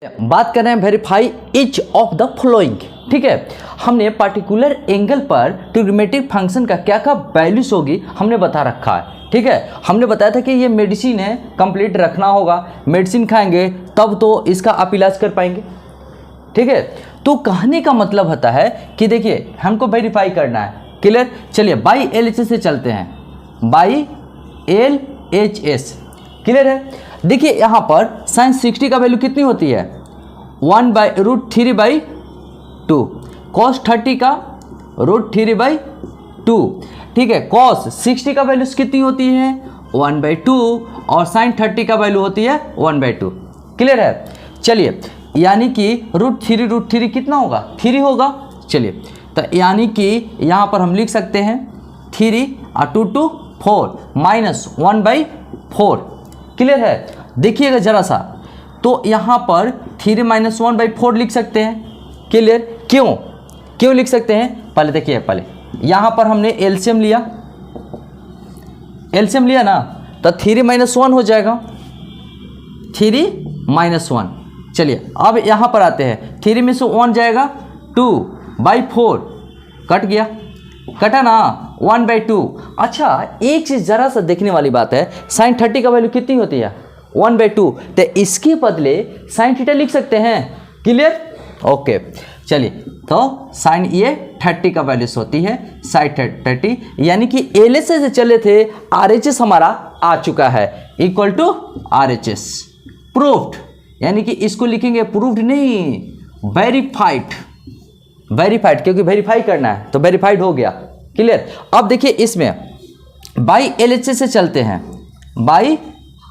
बात कर रहे हैं verify each of the following. ठीक है, हमने पार्टिकुलर एंगल पर ट्रिग्नोमेट्रिक फंक्शन का क्या क्या वैल्यूज होगी हमने बता रखा है। ठीक है, हमने बताया था कि ये मेडिसिन है, कंप्लीट रखना होगा, मेडिसिन खाएंगे तब तो इसका आप इलाज कर पाएंगे। ठीक है, तो कहने का मतलब होता है कि देखिए हमको वेरीफाई करना है। क्लियर, चलिए बाई LHS से चलते हैं, बाई LHS। क्लियर है, देखिए यहाँ पर sin 60 का वैल्यू कितनी होती है 1/√3/2, cos 30 का √3/2। ठीक है, cos 60 का वैल्यू कितनी होती है 1/2 और sin 30 का वैल्यू होती है 1/2। क्लियर है, चलिए यानी कि √3 कितना होगा 3 होगा। चलिए तो यानी कि यहाँ पर हम लिख सकते हैं 3 और 2 2 4 -1/4। क्लियर है, देखिएगा जरा सा, तो यहाँ पर 3 - 1/4 लिख सकते हैं। क्लियर, क्यों लिख सकते हैं, पहले देखिए, पहले यहाँ पर हमने एलसीएम लिया ना, तो 3 - 1 हो जाएगा, 3 - 1। चलिए अब यहाँ पर आते हैं, 3 में से 1 जाएगा 2/4, कट गया, कटा ना 1/2। अच्छा एक चीज़ जरा सा देखने वाली बात है, sin 30 का वैल्यू कितनी होती है 1/2, तो इसके बदले sin थीटा लिख सकते हैं। Clear, okay. चलिए तो sin ये 30 का वैल्यूस होती है sin 30, यानी कि LHS से चले थे, RHS हमारा आ चुका है, इक्वल टू RHS प्रूफ्ड, यानी कि इसको लिखेंगे प्रूफ्ड नहीं, वेरीफाइड, क्योंकि वेरीफाई करना है तो वेरीफाइड हो गया। क्लियर, अब देखिए इसमें बाई LHS से चलते हैं, बाई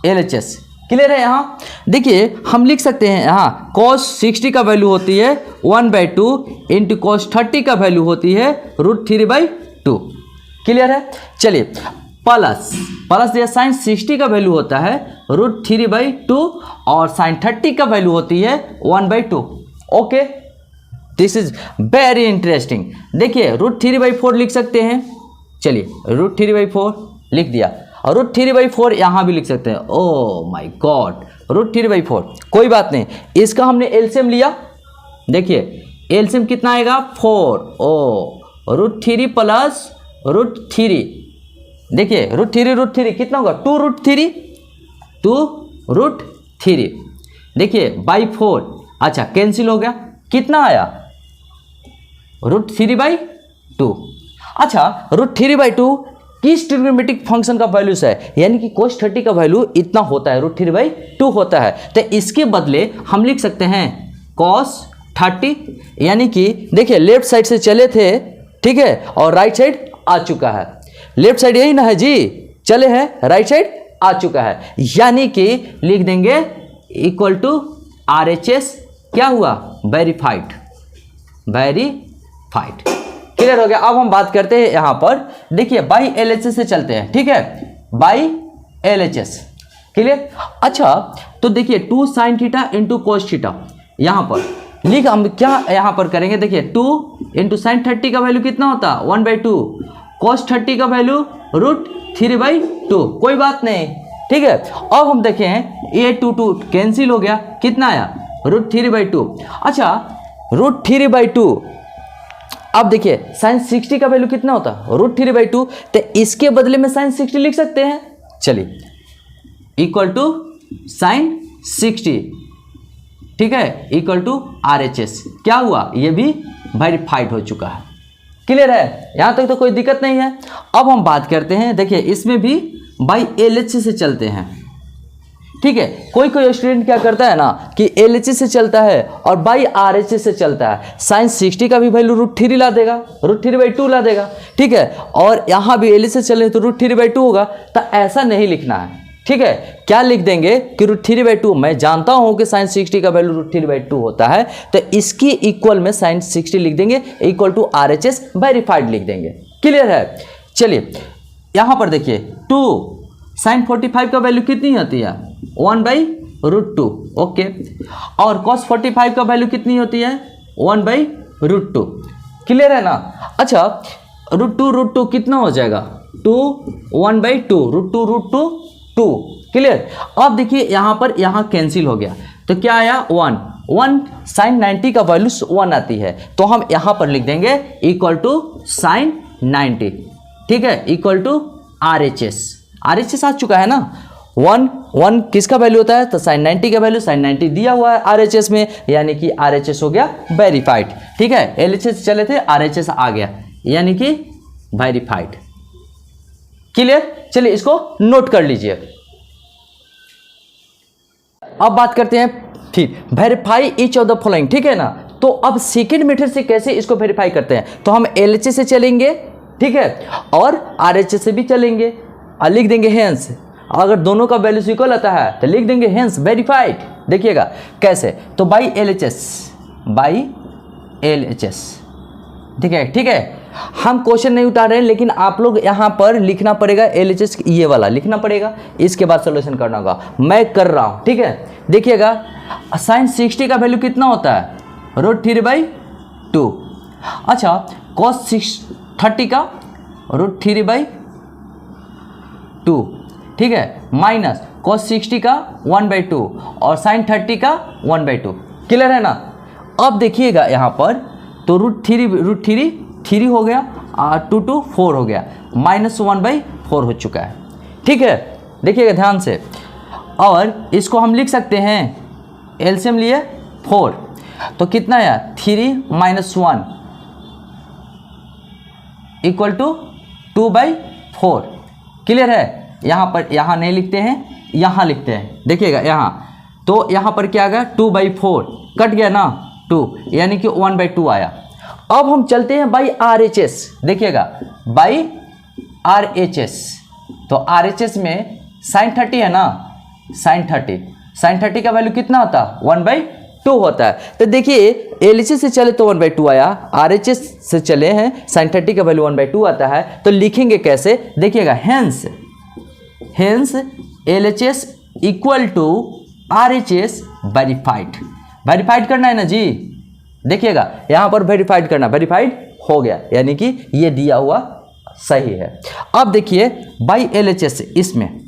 LHS। क्लियर है, यहाँ देखिए हम लिख सकते हैं, यहाँ cos 60 का वैल्यू होती है 1/2 इंटू cos 30 का वैल्यू होती है √3/2। क्लियर है, चलिए प्लस दिया sin 60 का वैल्यू होता है √3/2 और sin 30 का वैल्यू होती है 1/2। Okay, this is very interesting. देखिए √3/4 लिख सकते हैं, चलिए √3/4 लिख दिया, और √3/4 यहाँ भी लिख सकते हैं। ओह माय गॉड, √3/4, कोई बात नहीं, इसका हमने एलसीएम लिया, देखिए एलसीएम कितना आएगा 4, √3 प्लस √3, देखिए √3 कितना होगा 2√3, देखिए बाई 4, अच्छा कैंसिल हो गया, कितना आया √3/2। अच्छा √3/2 किस ट्रिग्नोमेट्रिक फंक्शन का वैल्यूस है, यानी कि cos 30 का वैल्यू इतना होता है, √3/2 होता है, तो इसके बदले हम लिख सकते हैं cos 30, यानी कि देखिए लेफ्ट साइड से चले थे, ठीक है, और राइट साइड आ चुका है, लेफ्ट साइड यही ना है जी, चले हैं, राइट साइड आ चुका है, यानी कि लिख देंगे इक्वल टू RHS, क्या हुआ वेरीफाइड। क्लियर हो गया। अब हम बात करते हैं यहाँ पर, देखिए बाई LHS से चलते हैं, ठीक है, बाई LHS। क्लियर, अच्छा तो देखिए 2 sin theta into cos theta, यहाँ पर लिख, हम क्या यहाँ पर करेंगे, देखिए 2 इंटू sin 30 का वैल्यू कितना होता 1/2, cos 30 का वैल्यू √3/2, कोई बात नहीं। ठीक है, अब हम देखें ये 2 कैंसिल हो गया, कितना आया √3/2। अच्छा √3/2, अब देखिए sin 60 का वैल्यू कितना होता √3/2, तो इसके बदले में sin 60 लिख सकते हैं, चलिए इक्वल टू sin 60, ठीक है, इक्वल टू RHS, क्या हुआ, ये भी वेरीफाइड हो चुका है। क्लियर है, यहां तक तो कोई दिक्कत नहीं है। अब हम बात करते हैं, देखिए इसमें भी बाई LHS से चलते हैं, ठीक है, कोई स्टूडेंट क्या करता है ना कि LHS से चलता है और बाई RHS से चलता है, sin 60 का भी वैल्यू √3 ला देगा, √3/2 ला देगा, ठीक है, और यहाँ भी LHS से चले तो √3/2 होगा, तो ऐसा नहीं लिखना है। ठीक है, क्या लिख देंगे कि √3/2, मैं जानता हूँ कि sin 60 का वैल्यू √3/2 होता है, तो इसकी इक्वल में sin 60 लिख देंगे, इक्वल टू RHS वेरीफाइड लिख देंगे। क्लियर है, चलिए यहाँ पर देखिए 2 sin 45 का वैल्यू कितनी होती है 1/√2, ओके, और cos 45 का वैल्यू कितनी होती है 1/√2। क्लियर है ना, अच्छा √2 कितना हो जाएगा 2 1/2, √2 2। क्लियर, अब देखिए यहाँ पर यहाँ कैंसिल हो गया, तो क्या आया 1 1 साइन 90 का वैल्यू 1 आती है, तो हम यहाँ पर लिख देंगे इक्वल टू साइन 90, ठीक है, इक्वल टू RHS। RHS आ चुका है ना, 1 किसका वैल्यू होता है, तो साइन 90 का वैल्यू, साइन 90 दिया हुआ है RHS में, यानी कि RHS हो गया वेरीफाइड, ठीक है। LHS चले थे, RHS आ गया, यानी कि वेरीफाइड। क्लियर, चलिए इसको नोट कर लीजिए। अब बात करते हैं फिर verify each of the following, ठीक है ना। तो अब सेकेंड मेथड से कैसे इसको वेरीफाई करते हैं, तो हम LHS से चलेंगे, ठीक है, और RHS से भी चलेंगे, और लिख देंगे हेंस। अगर दोनों का वैल्यू इक्वल आता है तो लिख देंगे हेंस वेरीफाइड। देखिएगा कैसे, तो बाई LHS, ठीक है, ठीक है। हम क्वेश्चन नहीं उतार रहे हैं, लेकिन आप लोग यहाँ पर लिखना पड़ेगा LHS, ये वाला लिखना पड़ेगा, इसके बाद सोल्यूशन करना होगा। मैं कर रहा हूँ, ठीक है। देखिएगा साइन 60 का वैल्यू कितना होता है, √3/2। अच्छा, कॉस 30 का √3/2, ठीक है, माइनस कॉस 60 का 1/2 और साइन 30 का 1/2। क्लियर है ना। अब देखिएगा यहाँ पर तो √3 हो गया और 2 4 हो गया, -1/4 हो चुका है, ठीक है। देखिएगा ध्यान से, और इसको हम लिख सकते हैं, एलसीएम लिए 4, तो कितना आया 3 - 1 इक्वल टू 2/4। क्लियर है। यहाँ पर, यहाँ नहीं लिखते हैं, यहाँ लिखते हैं। देखिएगा यहाँ, तो यहाँ पर क्या आ गया 2/4, कट गया ना 2, यानी कि 1/2 आया। अब हम चलते हैं बाई RHS। देखिएगा बाई RHS, तो RHS में साइन 30 है ना, साइन 30 का वैल्यू कितना होता है 1/2 होता है। तो देखिए LHS से चले तो 1/2 आया, RHS से चले हैं साइन 30 का वैल्यू 1/2 आता है, तो लिखेंगे कैसे, देखिएगा hence LHS equal to RHS verified करना है ना जी। देखिएगा यहाँ पर वेरीफाइड करना, वेरीफाइड हो गया, यानी कि ये दिया हुआ सही है। अब देखिए बाई LHS, इसमें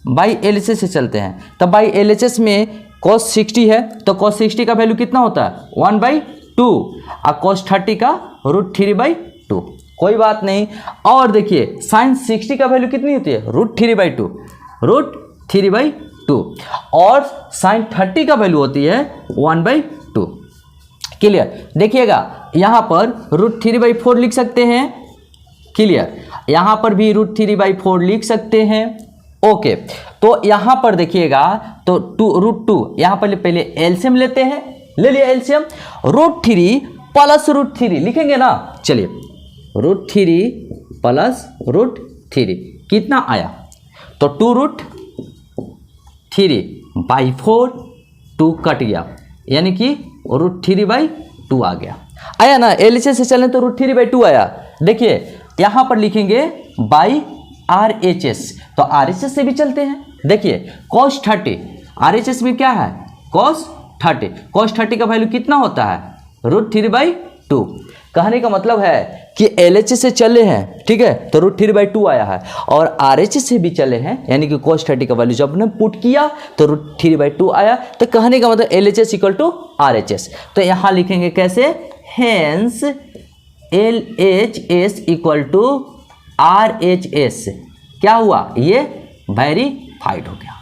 बाई LHS से चलते हैं, तो बाई LHS में cos 60 है, तो cos 60 का वैल्यू कितना होता है 1/2 और cos 30 का √3/2, कोई बात नहीं। और देखिए साइन 60 का वैल्यू कितनी होती है √3/2 और साइन 30 का वैल्यू होती है 1/2। क्लियर। देखिएगा यहाँ पर √3/4 लिख सकते हैं। क्लियर, यहाँ पर भी √3/4 लिख सकते हैं। ओके, तो यहाँ पर देखिएगा तो √2, यहाँ पर पहले एलसीएम लेते हैं, ले लिया एलसीएम, √3 प्लस √3 लिखेंगे ना। चलिए √3 प्लस √3 कितना आया, तो 2√3/4, 2 कट गया, यानी कि √3/2 आ गया, आया ना। LHS से चलें तो √3/2 आया। देखिए यहाँ पर लिखेंगे बाई RHS, तो RHS से भी चलते हैं। देखिए cos 30, RHS में क्या है cos 30 का वैल्यू कितना होता है √3/2। कहने का मतलब है कि LHS से चले हैं, ठीक है, तो √3/2 आया है, और RHS से भी चले हैं, यानी कि cos 30 का वैल्यू जब हमने पुट किया तो √3/2 आया। तो कहने का मतलब LHS इक्वल टू RHS, तो यहाँ लिखेंगे कैसे, hence LHS equal to RHS। क्या हुआ, ये वेरीफाइड हो गया।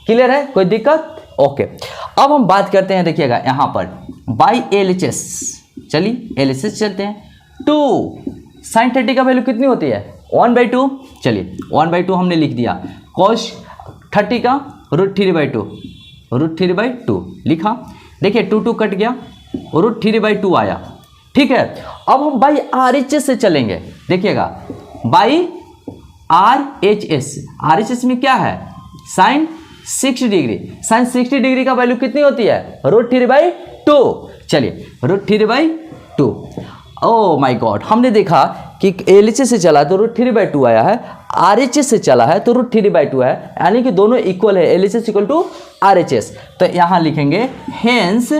क्लियर है, कोई दिक्कत। ओके, अब हम बात करते हैं, देखिएगा यहाँ पर बाई LHS, चलिए LHS चलते हैं। 2 साइन 30 का वैल्यू कितनी होती है 1/2, चलिए 1/2 हमने लिख दिया, cos 30 का √3/2 लिखा। देखिए 2 कट गया, √3/2 आया, ठीक है। अब हम बाई RHS से चलेंगे। देखिएगा बाई RHS में क्या है साइन 60 डिग्री, साइन 60 डिग्री का वैल्यू कितनी होती है √3/2। चलिए √3/2, ओ माय गॉड, हमने देखा कि LHS से चला तो √3/2 आया है, RHS से चला है तो √3/2 है, यानी कि दोनों इक्वल है, LHS इक्वल टू RHS। तो यहाँ लिखेंगे hence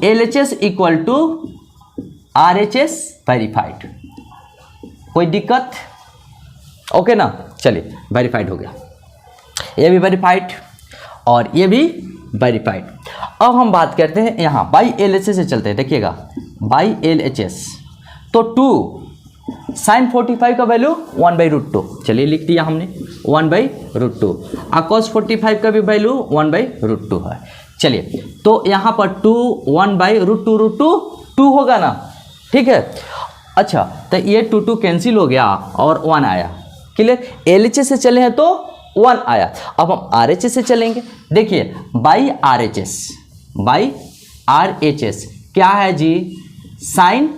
LHS equal to RHS verified. कोई दिक्कत, ओके ना। चलिए वेरीफाइड हो गया, ये भी वेरीफाइड और ये भी वेरीफाइड। अब हम बात करते हैं यहाँ बाई LHS से चलते हैं, देखिएगा बाई LHS तो 2 sin 45 का वैल्यू 1/√2, चलिए लिख दिया हमने 1/√2, और cos 45 का भी वैल्यू 1/√2 है। चलिए तो यहाँ पर 2 1/√2 2 होगा ना, ठीक है। अच्छा तो ये 2 कैंसिल हो गया और 1 आया, क्लियर। LHS से चले हैं तो 1 आया। अब हम RHS से चलेंगे, देखिए बाई RHS क्या है जी, साइन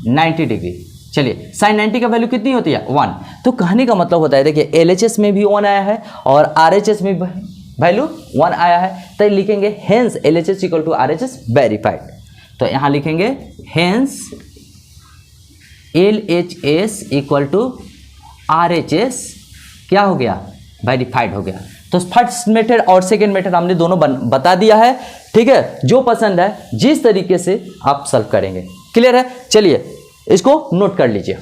90 डिग्री। चलिए साइन 90 का वैल्यू कितनी होती है 1, तो कहने का मतलब होता है देखिए LHS में भी 1 आया है और RHS में वैल्यू 1 आया है, तो लिखेंगे hence LHS equal to RHS verified. तो यहाँ लिखेंगे hence LHS equal to RHS क्या हो गया, वेरीफाइड हो गया। तो फर्स्ट मेथड और सेकेंड मेथड हमने दोनों बता दिया है, ठीक है। जो पसंद है जिस तरीके से आप सॉल्व करेंगे, क्लियर है। चलिए इसको नोट कर लीजिए।